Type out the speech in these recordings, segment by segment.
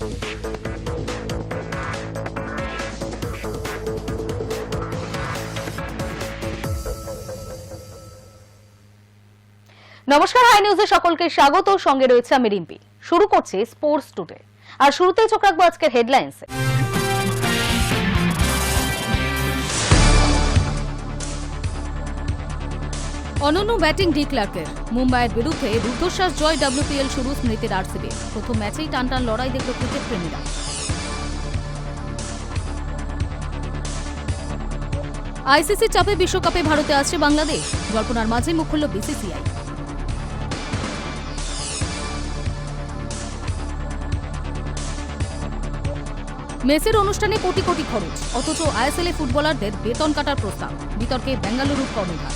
নমস্কার, হাই নিউজে সকলকে স্বাগত। সঙ্গে রয়েছে আমি রিম্পি। শুরু করছি স্পোর্টস টুডে, আর শুরুতেই চোখ রাখবো আজকের হেডলাইন্সে। অনন্য ব্যাটিং ডি ক্লার্কের। মুম্বাইয়ের বিরুদ্ধে রুদ্ধশ্বাস জয়। WPL শুরু স্মৃতির আরসিবি। প্রথম ম্যাচেই টানটান লড়াই দেখল ক্রিকেট প্রেমীরা। আইসিসি চাপে বিশ্বকাপে ভারতে আসছে বাংলাদেশ। জল্পনার মাঝে মুখ খুলল BCCI। মেসির অনুষ্ঠানে কোটি কোটি খরচ, অথচ ISL এ ফুটবলারদের বেতন কাটার প্রস্তাব। বিতর্কে বেঙ্গালুরুর কর্ণধার।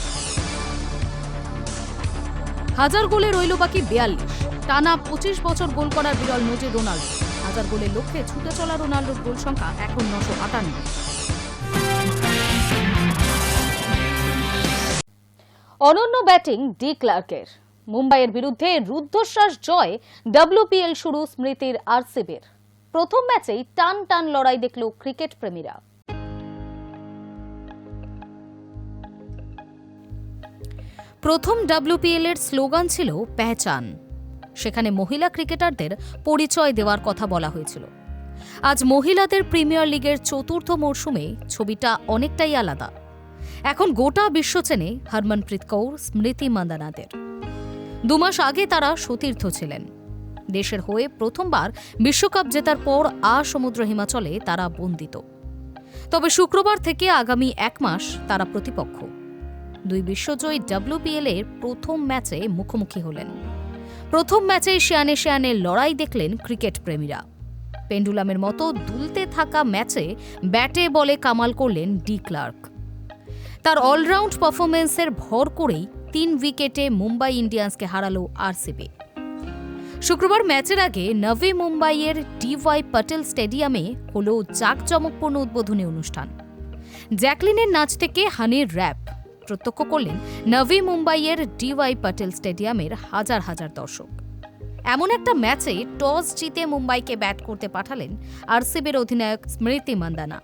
হাজার গোলে রইল বাকি 42। টানা 25 বছর গোল করার বিরল নজির রোনাল্ডো। হাজার গোলের লক্ষ্যে ছুটে চলা রোনাল্ডোর গোল সংখ্যা এখন 958। অনন্য ব্যাটিং ডি ক্লার্কের। মুম্বাইয়ের বিরুদ্ধে রুদ্ধশ্বাস জয়। WPL শুরু স্মৃতির আরসিবির। প্রথম ম্যাচেই টান টান লড়াই দেখল ক্রিকেট প্রেমীরা। প্রথম WPL এর স্লোগান ছিল পেহচান। সেখানে মহিলা ক্রিকেটারদের পরিচয় দেওয়ার কথা বলা হয়েছিল। আজ মহিলাদের প্রিমিয়ার লিগের চতুর্থ মরশুমে ছবিটা অনেকটাই আলাদা। এখন গোটা বিশ্ব চেনে হরমনপ্রীত কৌর, স্মৃতি মান্দানাদের। 2 মাস আগে তারা সতীর্থ ছিলেন। দেশের হয়ে প্রথমবার বিশ্বকাপ জেতার পর সমুদ্র হিমাচলে তারা বন্দিত। তবে শুক্রবার থেকে আগামী 1 মাস তারা প্রতিপক্ষ। 2 বিশ্বজয়ী WPL এর প্রথম ম্যাচে মুখোমুখি হলেন। প্রথম ম্যাচেই শিয়ানে শিয়ানে লড়াই দেখলেন ক্রিকেট প্রেমীরা। পেন্ডুলামের মতো দুলতে থাকা ম্যাচে ব্যাটে বলে কামাল করলেন ডি ক্লার্ক। তার অলরাউন্ড পারফরমেন্সের ভর করেই 3 উইকেটে মুম্বাই ইন্ডিয়ান্সকে হারালো আরসিবি। শুক্রবার ম্যাচের আগে নভি মুম্বাইয়ের DY পটেল স্টেডিয়ামে হল জাঁকজমকপূর্ণ উদ্বোধনী অনুষ্ঠান। জ্যাকলিনের নাচ থেকে হানির র্যাপ প্রত্যক্ষ করলেন নভি মুম্বাইয়ের DY পটেল স্টেডিয়ামের হাজার হাজার দর্শক। এমন একটা ম্যাচে টস জিতে মুম্বাইকে ব্যাট করতে পাঠালেন আরসিবির অধিনায়ক স্মৃতি মান্দানা।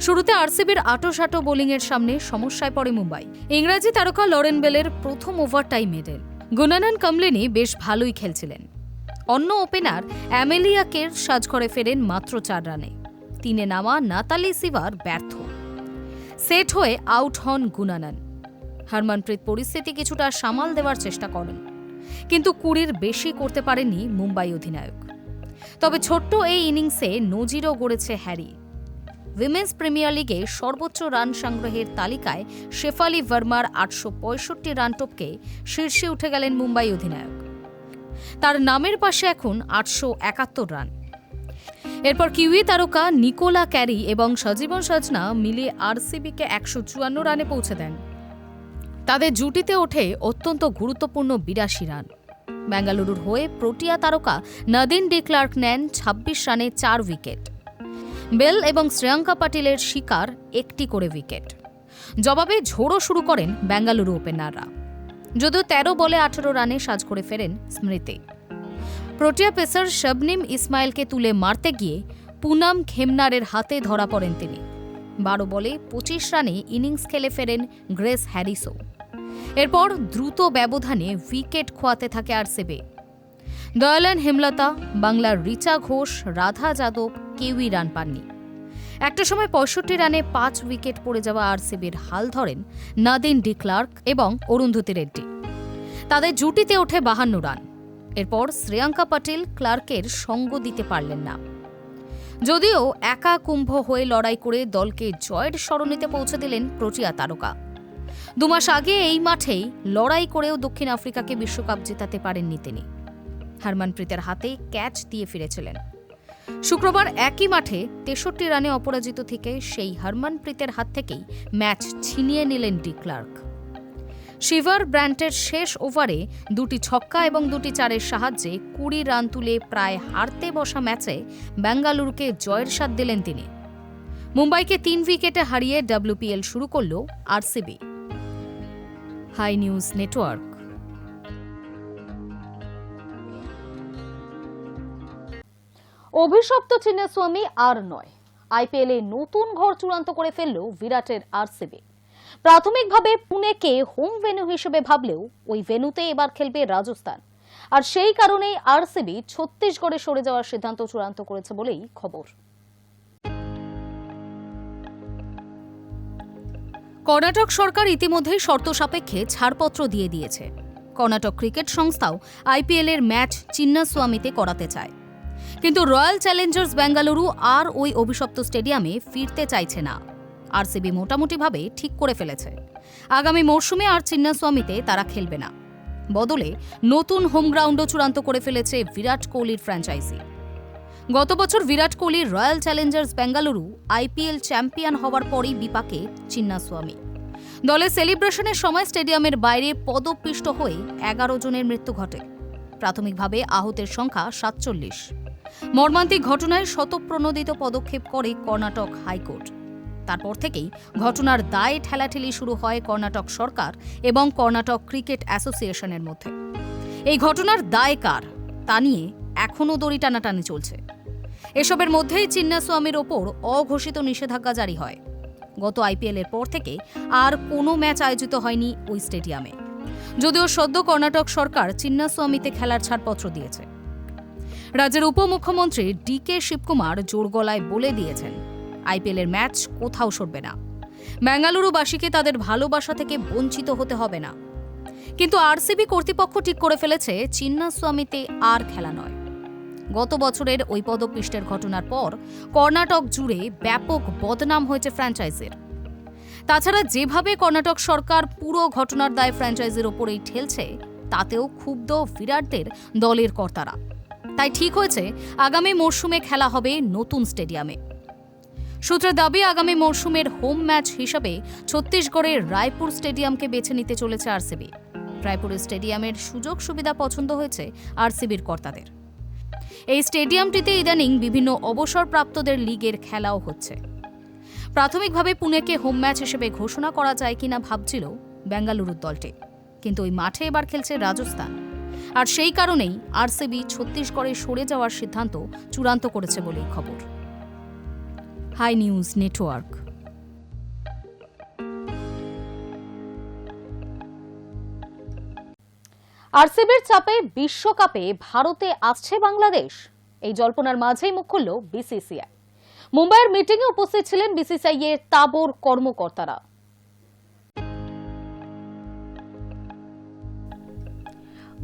শুরুতে আরসিবির আটোসাটো বোলিংয়ের সামনে সমস্যায় পড়ে মুম্বাই। ইংরাজি তারকা লরেন বেলের প্রথম ওভারটাই মেডেল। গুনানান কামলিনি বেশ ভালোই খেলছিলেন। অন্য ওপেনার অ্যামেলিয়াকের সাজঘরে ফেরেন মাত্র 4 রানে। 3-এ নামা নাতালি সিভার ব্যর্থ। সেট হয়ে আউট হন গুনানান। হরমনপ্রীত পরিস্থিতি কিছুটা সামাল দেওয়ার চেষ্টা করেন, কিন্তু 20-র বেশি করতে পারেননি মুম্বাই অধিনায়ক। তবে ছোট্ট এই ইনিংসে নজিরও গড়েছে হ্যারি। উইমেন্স প্রিমিয়ার লিগে সর্বোচ্চ রান সংগ্রহের তালিকায় শেফালি ভার্মার 865 রান টপকে শীর্ষে উঠে গেলেন মুম্বাই অধিনায়ক। তার নামের পাশে এখন 871 রান। এরপর কিউই তারকা নিকোলা ক্যারি এবং সজীবন সজনা মিলিয়ে আরসিবিকে 154 রানে পৌঁছে দেন। তাদের জুটিতে ওঠে অত্যন্ত গুরুত্বপূর্ণ 82 রান। বেঙ্গালুরুর হয়ে প্রোটিয়া তারকা নদিন ডি ক্লার্ক নেন 26 রানে 4 উইকেট। বেল এবং শ্রেয়াঙ্কা পাটিলের শিকার 1টি করে উইকেট। জবাবে ঝোড়ো শুরু করেন বেঙ্গালুরু ওপেনাররা। যদিও 13 বলে 18 রানে সাজ করে ফেরেন স্মৃতি। প্রোটিয়া পেসার শবনিম ইসমাইলকে তুলে মারতে গিয়ে পুনাম খেমনারের হাতে ধরা পড়েন তিনি। 12 বলে 25 রানে ইনিংস খেলে ফেরেন গ্রেস হ্যারিসও। এরপর দ্রুত ব্যবধানে উইকেট খোয়াতে থাকে আরসিবি। দয়ালান হেমলতা, বাংলার রিচা ঘোষ, রাধা যাদব কেউই রান পাননি। একটা সময় 65 রানে 5 উইকেট পড়ে যাওয়া আরসিবির হাল ধরেন নাদিন ডি ক্লার্ক এবং অরুন্ধতী রেড্ডি। তাদের জুটিতে ওঠে 52 রান। এরপর শ্রেয়াঙ্কা পাটিল ক্লার্কের সঙ্গ দিতে পারলেন না। যদিও একা কুম্ভ হয়ে লড়াই করে দলকে জয়ের সরণিতে পৌঁছে দিলেন প্রোটিয়া তারকা। 2 মাস আগে এই মাঠেই লড়াই করেও দক্ষিণ আফ্রিকাকে বিশ্বকাপ জেতাতে পারেননি তিনি। হরমনপ্রীতের হাতে ক্যাচ দিয়ে ফিরেছিলেন। শুক্রবার একই মাঠে 63 রানে অপরাজিত থেকে সেই হরমনপ্রীতের হাত থেকেই ম্যাচ ছিনিয়ে নিলেন ডি ক্লার্ক। শিভার ব্র্যান্টের শেষ ওভারে 2টি ছক্কা এবং 2টি চারের সাহায্যে 20 রান তুলে প্রায় হারতে বসা ম্যাচে বেঙ্গালুরুকে জয়ের স্বাদ দিলেন তিনি। মুম্বাইকে 3 উইকেটে হারিয়ে WPL শুরু করল আরসিবি। High News network. অভিশপ্ত চিন্নাস্বামী আর নয়। আইপিএলে নতুন ঘর চূড়ান্ত করে ফেলল বিরাটের আরসিবি। প্রাথমিকভাবে পুনেকে হোম ভেন্যু হিসেবে ভাবলেও ওই ভেন্যুতে এবার খেলবে রাজস্থান। আর সেই কারণেই আরসিবি ছত্তিশগড়ে সরে যাওয়ার সিদ্ধান্ত চূড়ান্ত করেছে বলেই খবর। কর্ণাটক সরকার ইতিমধ্যেই শর্ত সাপেক্ষে ছাড়পত্র দিয়ে দিয়েছে। কর্ণাটক ক্রিকেট সংস্থাও আইপিএল এর ম্যাচ চিন্নাস্বামীতে করাতে চায়, কিন্তু রয়্যাল চ্যালেঞ্জার্স বেঙ্গালুরু আর ওই অভিশপ্ত স্টেডিয়ামে ফিরতে চাইছে না। আরসিবি মোটামুটিভাবে ঠিক করে ফেলেছে আগামী মরশুমে আর চিন্নাস্বামীতে তারা খেলবে না। বদলে নতুন হোম গ্রাউন্ডও চূড়ান্ত করে ফেলেছে বিরাট কোহলির ফ্র্যাঞ্চাইজি। গত বছর বিরাট কোহলির royal Challengers Bengaluru IPL champion হওয়ার পরই বিপাকে চিন্নাস্বামী। দলের সেলিব্রেশনের সময় স্টেডিয়ামের বাইরে পদপিষ্ট হয়ে 11 জনের মৃত্যু ঘটে। প্রাথমিকভাবে আহতের সংখ্যা 47। মর্মান্তিক ঘটনায় শতপ্রণোদিত পদক্ষেপ করে কর্ণাটক হাইকোর্ট। তারপর থেকেই ঘটনার দায়ে ঠেলাঠেলি শুরু হয় কর্ণাটক সরকার এবং কর্ণাটক ক্রিকেট অ্যাসোসিয়েশনের মধ্যে। এই ঘটনার দায় কার তা নিয়ে এখনও দড়ি টানাটানি চলছে। এসবের মধ্যেই চিন্নাস্বামীর ওপর অঘোষিত নিষেধাজ্ঞা জারি হয়। গত আইপিএল এর পর থেকে আর কোনো ম্যাচ আয়োজিত হয়নি ওই স্টেডিয়ামে, যদিও সদ্য কর্ণাটক সরকার চিন্নাস্বামীতে খেলার ছাড়পত্র দিয়েছে। রাজ্যের উপমুখ্যমন্ত্রী ডিকে শিবকুমার জোর গলায় বলে দিয়েছেন আইপিএল এর ম্যাচ কোথাও সরবে না। বেঙ্গালুরুবাসীকে তাদের ভালোবাসা থেকে বঞ্চিত হতে হবে না। কিন্তু আরসিবি কর্তৃপক্ষ ঠিক করে ফেলেছে চিন্নাস্বামীতে আর খেলা নয়। গত বছরের ওই পদপিষ্টের ঘটনার পর কর্ণাটক জুড়ে ব্যাপক বদনাম হয়েছে ফ্র্যাঞ্চাইজির। তাছাড়া যেভাবে কর্ণাটক সরকার পুরো ঘটনার দায় ফ্র্যাঞ্চাইজির ওপরেই ঠেলছে, তাতেও ক্ষুব্ধ বিরাটদের দলের কর্তারা। তাই ঠিক হয়েছে আগামী মরশুমে খেলা হবে নতুন স্টেডিয়ামে। সূত্রের দাবি, আগামী মরশুমের হোম ম্যাচ হিসাবে ছত্তিশগড়ের রায়পুর স্টেডিয়ামকে বেছে নিতে চলেছে আরসিবি। রায়পুরের স্টেডিয়ামের সুযোগ সুবিধা পছন্দ হয়েছে আরসিবির কর্তাদের। এই স্টেডিয়ামটিতে ইদানিং বিভিন্ন অবসরপ্রাপ্তদের লিগের খেলাও হচ্ছে। প্রাথমিকভাবে পুনেকে হোম ম্যাচ হিসেবে ঘোষণা করা যায় কিনা ভাবছিল বেঙ্গালুরুর দলটি, কিন্তু ওই মাঠে এবার খেলছে রাজস্থান। আর সেই কারণেই আরসিবি ছত্তিশগড়ে সরে যাওয়ার সিদ্ধান্ত চূড়ান্ত করেছে বলেই খবর। High News network. আরসিবির চাপে বিশ্বকাপে ভারতে আসছে বাংলাদেশ, এই জল্পনার মাঝেই মুখ খুলল বিসিসিআই। মুম্বাইয়ের মিটিংয়ে উপস্থিত ছিলেন বিসিসিআই এর তাবড় কর্মকর্তারা।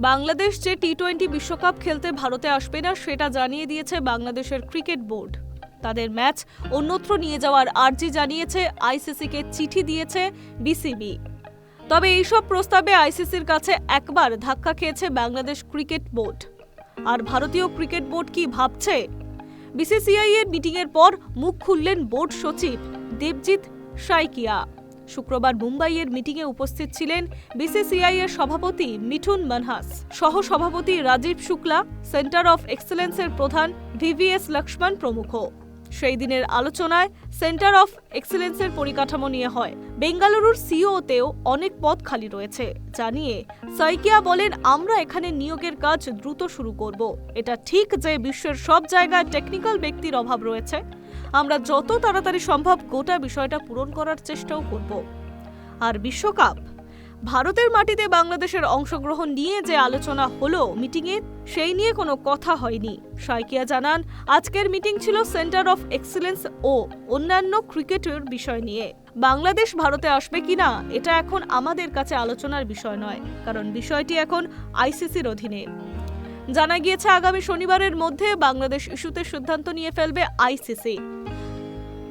বাংলাদেশ যে টি-20 বিশ্বকাপ খেলতে ভারতে আসবে না সেটা জানিয়ে দিয়েছে বাংলাদেশের ক্রিকেট বোর্ড। তাদের ম্যাচ অন্যত্র নিয়ে যাওয়ার আর্জি জানিয়েছে আইসিসিকে চিঠি দিয়েছে বিসিবি। তবে এইসব প্রস্তাবে আইসিসির কাছে একবার ধাক্কা খেয়েছে বাংলাদেশ ক্রিকেট বোর্ড। আর ভারতীয় ক্রিকেট বোর্ড কি ভাবছে? বিসিসিআই এর মিটিংয়ের পর মুখ খুললেন বোর্ড সচিব দেবজিৎ সাইকিয়া। শুক্রবার মুম্বাইয়ের মিটিংয়ে উপস্থিত ছিলেন বিসিসিআই এর সভাপতি মিঠুন মানহাস, সহ সভাপতি রাজীব শুক্লা, সেন্টার অফ এক্সেলেন্সের প্রধান ভিভিএস লক্ষ্মণ প্রমুখ। সেই দিনের আলোচনায় সেন্টার অফ এক্সেলেন্সের পরিকাঠামো নিয়ে হয়। বেঙ্গালুরুর সিইওতেও অনেক পদ খালি রয়েছে জানিয়ে সাইকিয়া বলেন, আমরা এখানে নিয়োগের কাজ দ্রুত শুরু করব। এটা ঠিক যে বিশ্বের সব জায়গায় টেকনিক্যাল ব্যক্তির অভাব রয়েছে। আমরা যত তাড়াতাড়ি সম্ভব গোটা বিষয়টা পূরণ করার চেষ্টাও করব। আর বিশ্বকাপ, ভারতের মাটিতে বাংলাদেশের অংশগ্রহণ নিয়ে যে আলোচনা হলো মিটিংয়ে, সেই নিয়ে কোনো কথা হয়নি। সাইকিয়া জানান, আজকের মিটিং ছিল সেন্টার অফ এক্সেলেন্স ও অন্যান্য ক্রিকেটের বিষয় নিয়ে। বাংলাদেশ ভারতে আসবে কিনা এটা এখন আমাদের কাছে আলোচনার বিষয় নয়, কারণ বিষয়টি এখন আইসিসির অধীনে। জানা গিয়েছে আগামী শনিবারের মধ্যে বাংলাদেশ ইস্যুতে সিদ্ধান্ত নিয়ে ফেলবে আইসিসি।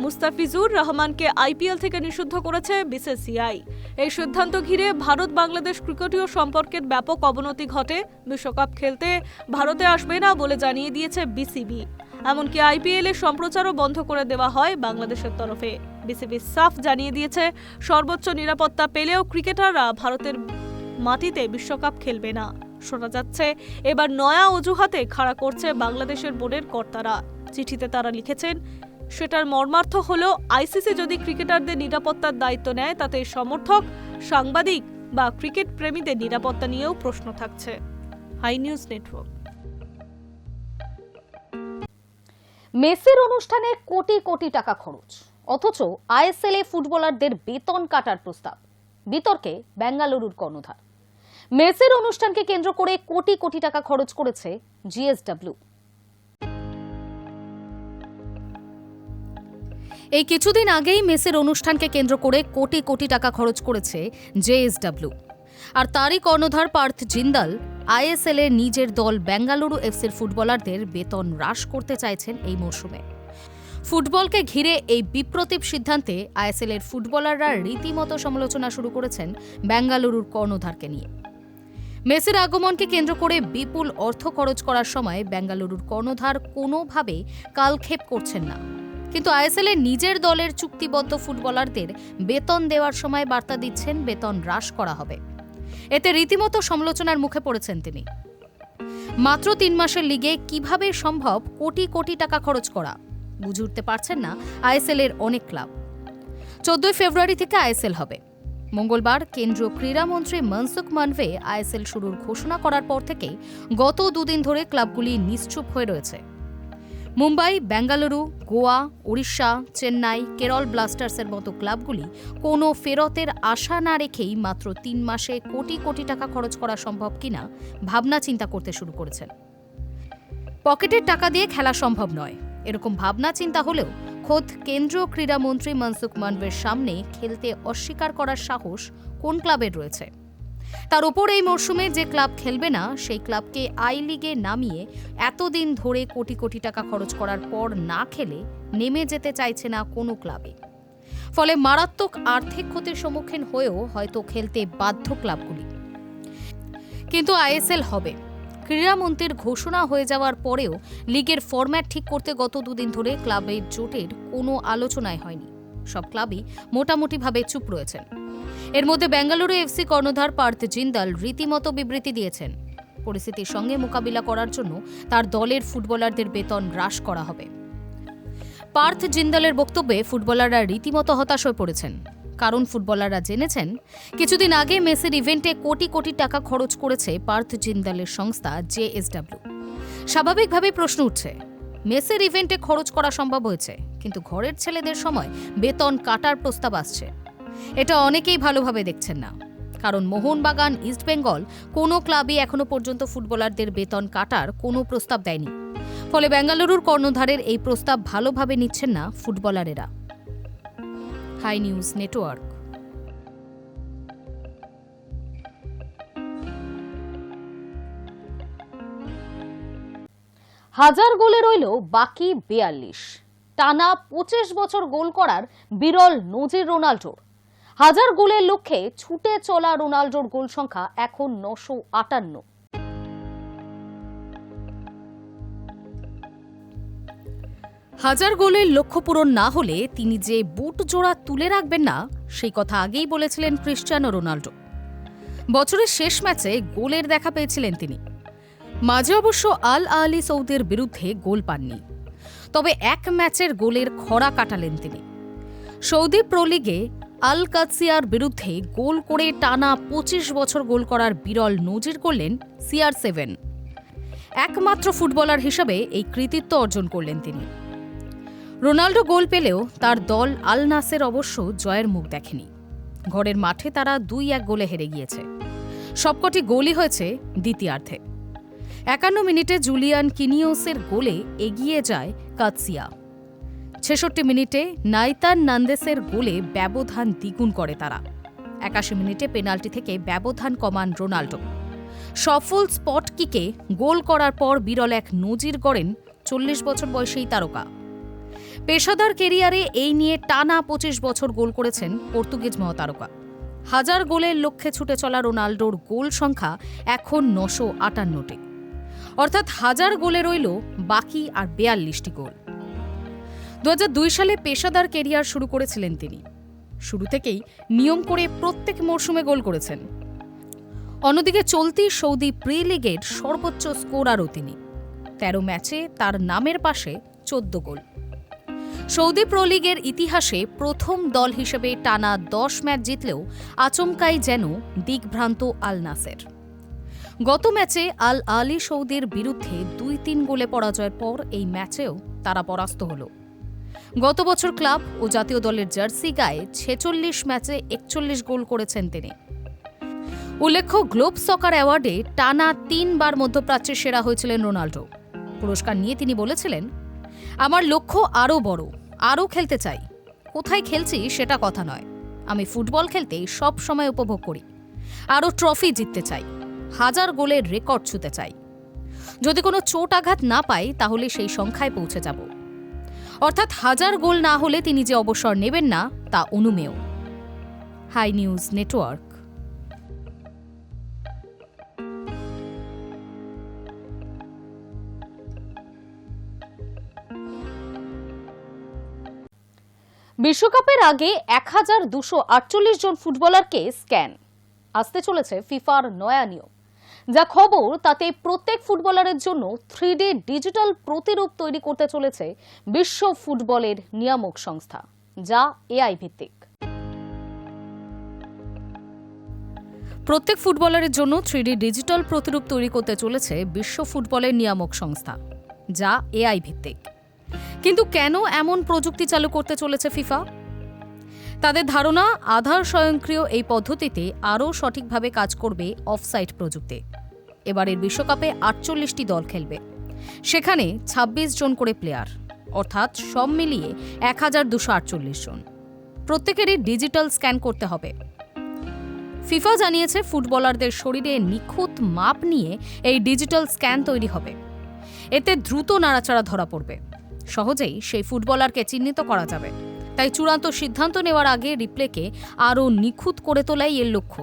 মুস্তাফিজুর রহমানকে আইপিএল থেকে নিষিদ্ধ করেছে বিসিসিআই। এই সিদ্ধান্ত ঘিরে ভারত বাংলাদেশ ক্রিকেটীয় সম্পর্কের ব্যাপক অবনতি ঘটে। বিশ্বকাপ খেলতে ভারতে আসবে না বলে জানিয়ে দিয়েছে বিসিবি। এমনকি আইপিএল এর সম্প্রচারও বন্ধ করে দেওয়া হয় বাংলাদেশের তরফে। বিসিবি সাফ জানিয়ে দিয়েছে, সর্বোচ্চ নিরাপত্তা পেলেও ক্রিকেটাররা ভারতের মাটিতে বিশ্বকাপ খেলবে না। শোনা যাচ্ছে এবার নয়া অজুহাতে খাড়া করছে বাংলাদেশের বোর্ডের কর্তারা। চিঠিতে তারা লিখেছেন, সেটার মর্মার্থ হলো আইসিসি যদি ক্রিকেটারদের নিরাপত্তার দায়িত্ব নেয়, তাতে সমর্থক, সাংবাদিক বা ক্রিকেট প্রেমীদের নিরাপত্তা নিয়েও প্রশ্ন থাকছে। Hi News Network. মেসির অনুষ্ঠানে কোটি কোটি টাকা খরচ, অথচ আইএসএল এ ফুটবলারদের বেতন কাটার প্রস্তাব। বিতর্কে বেঙ্গালুরুর কর্ণধার। মেসির অনুষ্ঠানকে কেন্দ্র করে কোটি কোটি টাকা খরচ করেছে জিএসডব্লিউ। এই কিছুদিন আগেই মেসির অনুষ্ঠানকে কেন্দ্র করে কোটি কোটি টাকা খরচ করেছে জেএসডব্লিউ। আর তারই কর্ণধার পার্থ জিন্দাল আইএসএল এর নিজের দল বেঙ্গালুরু এফসির ফুটবলারদের বেতন হ্রাস করতে চাইছেন এই মরশুমে। ফুটবলকে ঘিরে এই বিপ্রতীপ সিদ্ধান্তে আইএসএল এর ফুটবলাররা রীতিমতো সমালোচনা শুরু করেছেন বেঙ্গালুরুর কর্ণধারকে নিয়ে। মেসির আগমনকে কেন্দ্র করে বিপুল অর্থ খরচ করার সময় বেঙ্গালুরুর কর্ণধার কোনোভাবে কালক্ষেপ করছেন না, কিন্তু আইএসএল এর নিজের দলের চুক্তিবদ্ধ ফুটবলারদের বেতন দেওয়ার সময় বার্তা দিচ্ছেন বেতন হ্রাস করা হবে। এতে রীতিমতো সমালোচনার মুখে পড়েছেন তিনি। মাত্র 3 মাসের লিগে কিভাবে সম্ভব কোটি কোটি টাকা খরচ করা, বুঝে উঠতে পারছেন না আইএসএল এর অনেক ক্লাব। 14 ফেব্রুয়ারি থেকে আইএসএল হবে। মঙ্গলবার কেন্দ্রীয় ক্রীড়ামন্ত্রী মনসুখ মান্ডভিয়া আইএসএল শুরুর ঘোষণা করার পর থেকে গত 2 দিন ধরে ক্লাবগুলি নিশ্চুপ হয়ে রয়েছে। মুম্বাই, বেঙ্গালুরু, গোয়া, উড়িষ্যা, চেন্নাই, কেরল ব্লাস্টার্সের মতো ক্লাবগুলি কোনো ফেরতের আশা না রেখেই মাত্র 3 মাসে কোটি কোটি টাকা খরচ করা সম্ভব কিনা ভাবনা চিন্তা করতে শুরু করেছেন। পকেটের টাকা দিয়ে খেলা সম্ভব নয়, এরকম ভাবনা চিন্তা হলেও খোদ কেন্দ্রীয় ক্রীড়ামন্ত্রী মনসুখ মান্ডভিয়ার সামনে খেলতে অস্বীকার করার সাহস কোন ক্লাবের রয়েছে? তার উপর এই মরশুমে যে ক্লাব খেলবে না সেই ক্লাবকে আই লিগে নামিয়ে এতদিন ধরে কোটি কোটি টাকা খরচ করার পর না খেলে নেমে যেতে চাইছে না কোনো ক্লাবে। ফলে মারাত্মক আর্থিক ক্ষতির সম্মুখীন হয়েও হয়তো খেলতে বাধ্য ক্লাবগুলি। কিন্তু আইএসএল হবে। ক্রীড়ামন্ত্রীর ঘোষণা হয়ে যাওয়ার পরেও লিগের ফরম্যাট ঠিক করতে গত 2 দিন ধরে ক্লাবের জোটের কোনো আলোচনাই হয়নি। সব ক্লাবই মোটামুটিভাবে চুপ রয়েছেন। এর মধ্যে বেঙ্গালুরু এফসি কর্ণধার পার্থ জিন্দাল রীতিমতো বিবৃতি দিয়েছেন, পরিস্থিতির সঙ্গে মোকাবিলা করার জন্য তার দলের ফুটবলারদের বেতন হ্রাস করা হবে। পার্থ জিন্দালের বক্তব্যে ফুটবলাররা রীতিমতো হতাশ হয়ে পড়েছেন, কারণ ফুটবলাররা জেনেছেন কিছুদিন আগে মেসির ইভেন্টে কোটি কোটি টাকা খরচ করেছে পার্থ জিন্দালের সংস্থা জেএসডব্লিউ। স্বাভাবিকভাবেই প্রশ্ন উঠছে, মেসির ইভেন্টে খরচ করা সম্ভব হয়েছে, কিন্তু ঘরের ছেলেদের সময় বেতন কাটার প্রস্তাব আসছে। এটা অনেকেই ভালোভাবে দেখছেন না, কারণ মোহনবাগান, ইস্টবেঙ্গল কোনো ক্লাবই এখনো পর্যন্ত ফুটবলারদের বেতন কাটার কোনো প্রস্তাব দেয়নি। ফলে বেঙ্গালুরুর কর্ণধারের এই প্রস্তাব ভালোভাবে নিচ্ছেন না ফুটবলারেরা। High News network. হাজার গোলে রইল বাকি 42। টানা 25 বছর গোল করার বিরল নজির রোনাল্ডোর। হাজার গোলের লক্ষ্যে ছুটে চলা রোনাল্ডোর গোল সংখ্যা এখন 958। হাজার গোলের লক্ষ্য পূরণ না হলে তিনি যে বুট জোড়া তুলে রাখবেন না সেই কথা আগেই বলেছিলেন ক্রিস্টিয়ানো রোনাল্ডো। বছরের শেষ ম্যাচে গোলের দেখা পেয়েছিলেন তিনি। মাঝে অবশ্য আল আহলি সৌদের বিরুদ্ধে গোল পাননি, তবে এক ম্যাচের গোলের খরা কাটালেন তিনি। সৌদি প্রো লিগে আল কাদসিয়ার বিরুদ্ধে গোল করে টানা 25 বছর গোল করার বিরল নজির করলেন CR7। একমাত্র ফুটবলার হিসেবে এই কৃতিত্ব অর্জন করলেন তিনি। রোনাল্ডো গোল পেলেও তার দল আল নাসের অবশ্য জয়ের মুখ দেখেনি। ঘরের মাঠে তারা 2-1 গোলে হেরে গিয়েছে। সবকটি গোলই হয়েছে দ্বিতীয়ার্ধে। 51 মিনিটে জুলিয়ান কিনিওসের গোলে এগিয়ে যায় কাদসিয়া। 66 মিনিটে নাইতান নান্দেসের গোলে ব্যবধান দ্বিগুণ করে তারা। 81 মিনিটে পেনাল্টি থেকে ব্যবধান কমান রোনাল্ডো। সফল স্পট কিকে গোল করার পর বিরল এক নজির গড়েন 40 বছর বয়সী তারকা। পেশাদার কেরিয়ারে এই নিয়ে টানা 25 বছর গোল করেছেন পর্তুগিজ মহাতারকা। হাজার গোলের লক্ষ্যে ছুটে চলা রোনাল্ডোর গোল সংখ্যা এখন 958, অর্থাৎ হাজার গোলে রইল বাকি আর 42টি গোল। 2002 সালে পেশাদার কেরিয়ার শুরু করেছিলেন তিনি। শুরু থেকেই নিয়ম করে প্রত্যেক মরশুমে গোল করেছেন। অন্যদিকে চলতি সৌদি প্রি লিগের সর্বোচ্চ স্কোরারও তিনি। 13 ম্যাচে তার নামের পাশে 14 গোল। সৌদি প্রো লিগের ইতিহাসে প্রথম দল হিসেবে টানা 10 ম্যাচ জিতলেও আচমকাই যেন দিগ্ভ্রান্ত আল নাসের। গত ম্যাচে আল আহলি সৌদির বিরুদ্ধে 2-3 গোলে পরাজয়ের পর এই ম্যাচেও তারা পরাস্ত হলো। গত বছর ক্লাব ও জাতীয় দলের জার্সি গায়ে 46 ম্যাচে 41 গোল করেছেন তিনি। উল্লেখ্য, গ্লোব সকার অ্যাওয়ার্ডে টানা 3 বার মধ্যপ্রাচ্যের সেরা হয়েছিলেন রোনাল্ডো। পুরস্কার নিয়ে তিনি বলেছিলেন, আমার লক্ষ্য আরও বড়, আরও খেলতে চাই। কোথায় খেলছি সেটা কথা নয়, আমি ফুটবল খেলতে সব সময় উপভোগ করি। আরও ট্রফি জিততে চাই, 1000 গোলের রেকর্ড ছুঁতে চাই। যদি কোনো চোট আঘাত না পাই তাহলে সেই সংখ্যায় পৌঁছে যাব। অর্থাৎ 1000 গোল না হলে তিনি যে অবসর নেবেন না তা অনুমেয়। Hi News Network. বিশ্বকাপের আগে 1248 জন ফুটবলারকে স্ক্যান। আসতে চলেছে ফিফার নয়া নিয়ম। যা খবর তাতে প্রত্যেক ফুটবলারের জন্য 3D ডিজিটাল প্রতিরূপ তৈরি করতে চলেছে বিশ্ব ফুটবলের নিয়ামক সংস্থা, যা এআই ভিত্তিক। প্রত্যেক ফুটবলারের জন্য 3D ডিজিটাল প্রতিরূপ তৈরি করতে চলেছে বিশ্ব ফুটবলের নিয়ামক সংস্থা, যা এআই ভিত্তিক। কিন্তু কেন এমন প্রযুক্তি চালু করতে চলেছে ফিফা? তাদের ধারণা, আধার স্বয়ংক্রিয় এই পদ্ধতিতে আরও সঠিকভাবে কাজ করবে অফসাইড প্রযুক্তি। এবারের বিশ্বকাপে 48টি দল খেলবে, সেখানে 26 জন করে প্লেয়ার, অর্থাৎ সব মিলিয়ে 1248 জন। প্রত্যেকেরই ডিজিটাল স্ক্যান করতে হবে। ফিফা জানিয়েছে, ফুটবলারদের শরীরে নিখুঁত মাপ নিয়ে এই ডিজিটাল স্ক্যান তৈরি হবে। এতে দ্রুত নাড়াচাড়া ধরা পড়বে, সহজেই সেই ফুটবলারকে চিহ্নিত করা যাবে। তাই চূড়ান্ত সিদ্ধান্ত নেওয়ার আগে রিপ্লেকে আরও নিখুঁত করে তোলাই এর লক্ষ্য।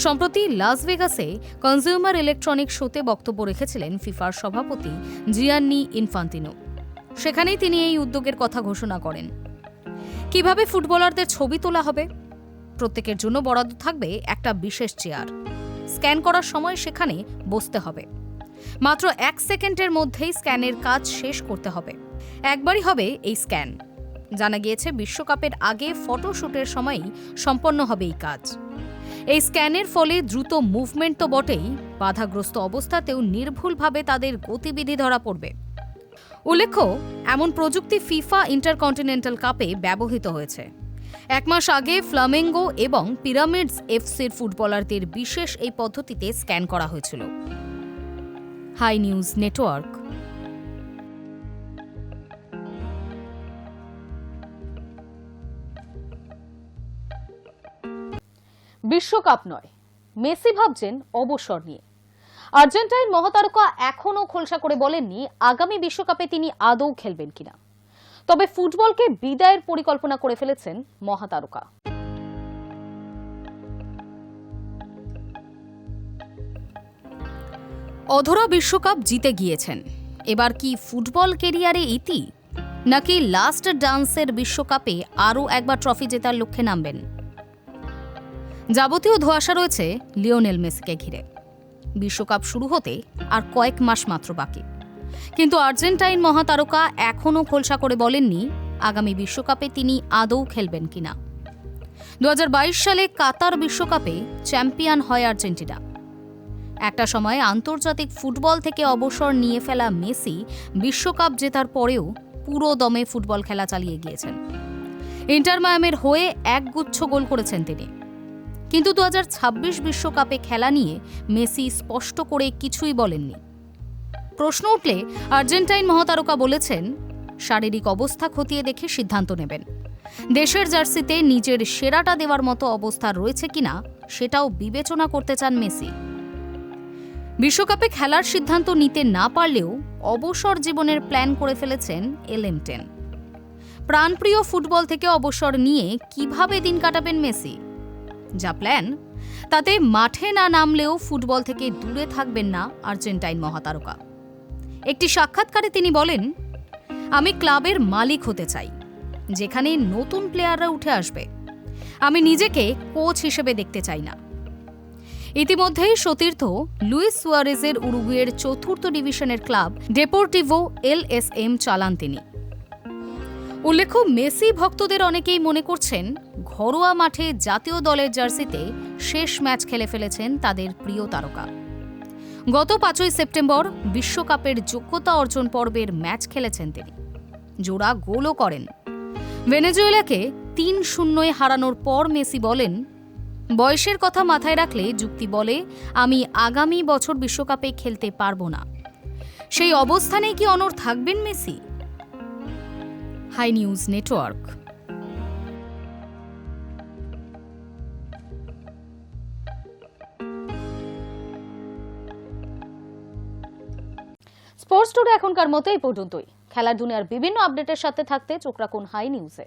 সম্প্রতি লাস ভেগাসে কনজিউমার ইলেকট্রনিক শোতে বক্তব্য রেখেছিলেন ফিফার সভাপতি জিয়ান্নি ইনফান্তিনো। সেখানেই তিনি এই উদ্যোগের কথা ঘোষণা করেন। কিভাবে ফুটবলারদের ছবি তোলা হবে? প্রত্যেকের জন্য বরাদ্দ থাকবে একটা বিশেষ চেয়ার। স্ক্যান করার সময় সেখানে বসতে হবে। মাত্র 1 সেকেন্ডের মধ্যেই স্ক্যানের কাজ শেষ করতে হবে। একবারই হবে এই স্ক্যান। জানা গিয়েছে, বিশ্বকাপের আগে ফটোশুটের সময়ই সম্পন্ন হবে এই কাজ। এই স্ক্যানের ফলে দ্রুত মুভমেন্ট তো বটেই, বাধাগ্রস্ত অবস্থাতেও নির্ভুলভাবে তাদের গতিবিধি ধরা পড়বে। উল্লেখ্য, এমন প্রযুক্তি ফিফা ইন্টারকন্টিনেন্টাল কাপে ব্যবহৃত হয়েছে। 1 মাস আগে ফ্লামেঙ্গো এবং পিরামিডস এফসির ফুটবলারদের বিশেষ এই পদ্ধতিতে স্ক্যান করা হয়েছিল। Hi News Network. বিশ্বকাপ নয়, মেসি ভাবছেন অবসর নিয়ে। আর্জেন্টাইন মহাতারকা এখনও খোলসা করে বলেননি আগামী বিশ্বকাপে তিনি আদৌ খেলবেন কিনা। তবে ফুটবলকে বিদায়ের পরিকল্পনা করে ফেলেছেন মহাতারকা। অধরা বিশ্বকাপ জিতে গিয়েছেন, এবার কি ফুটবল কেরিয়ারে ইতি, নাকি লাস্ট ডান্সের বিশ্বকাপে আরও একবার ট্রফি জেতার লক্ষ্যে নামবেন? যাবতীয় ধোঁয়াশা রয়েছে লিওনেল মেসিকে ঘিরে। বিশ্বকাপ শুরু হতে আর কয়েক মাস মাত্র বাকি, কিন্তু আর্জেন্টাইন মহাতারকা এখনও খোলসা করে বলেননি আগামী বিশ্বকাপে তিনি আদৌ খেলবেন কিনা। 2022 সালে কাতার বিশ্বকাপে চ্যাম্পিয়ন হয় আর্জেন্টিনা। একটা সময় আন্তর্জাতিক ফুটবল থেকে অবসর নিয়ে ফেলা মেসি বিশ্বকাপ জেতার পরেও পুরো দমে ফুটবল খেলা চালিয়ে গিয়েছেন। ইন্টার মায়ামির হয়ে একগুচ্ছ গোল করেছেন তিনি। কিন্তু 2026 বিশ্বকাপে খেলা নিয়ে মেসি স্পষ্ট করে কিছুই বলেননি। প্রশ্ন উঠলে আর্জেন্টাইন মহাতারকা বলেছেন, শারীরিক অবস্থা খতিয়ে দেখে সিদ্ধান্ত নেবেন। দেশের জার্সিতে নিজের সেরাটা দেওয়ার মতো অবস্থা রয়েছে কিনা সেটাও বিবেচনা করতে চান মেসি। বিশ্বকাপে খেলার সিদ্ধান্ত নিতে না পারলেও অবসর জীবনের প্ল্যান করে ফেলেছেন LM10। প্রাণপ্রিয় ফুটবল থেকে অবসর নিয়ে কিভাবে দিন কাটাবেন মেসি? যা প্ল্যান, তাতে মাঠে না নামলেও ফুটবল থেকে দূরে থাকবেন না আর্জেন্টাইন মহাতারকা। একটি সাক্ষাৎকারে তিনি বলেন, আমি ক্লাবের মালিক হতে চাই, যেখানে নতুন প্লেয়াররা উঠে আসবে। আমি নিজেকে কোচ হিসেবে দেখতে চাই না। ইতিমধ্যেই সতীর্থ লুইস সুয়ারেজের উরুগুয়ের 4র্থ ডিভিশনের ক্লাব ডেপোর্টিভো LSM চালান তিনি। উল্লেখ্য, মেসি ভক্তদের অনেকেই মনে করছেন ঘরোয়া মাঠে জাতীয় দলের জার্সিতে শেষ ম্যাচ খেলে ফেলেছেন তাদের প্রিয় তারকা। গত 5ই সেপ্টেম্বর বিশ্বকাপের যোগ্যতা অর্জন পর্বের ম্যাচ খেলেছেন তিনি। জোড়া গোলও করেন। ভেনেজুয়েলাকে 3-0 হারানোর পর মেসি বলেন, বয়সের কথা মাথায় রাখলে যুক্তি বলে আমি আগামী বছর বিশ্বকাপে খেলতে পারবো না। সেই অবস্থানেই কি অনড় থাকবেন মেসি? Hi News Network. Sports Today এখনকার মতো এই পর্যন্তই। খেলার দুনিয়ার বিভিন্ন আপডেটের সাথে থাকতে চোখ রাখুন হাই নিউজে।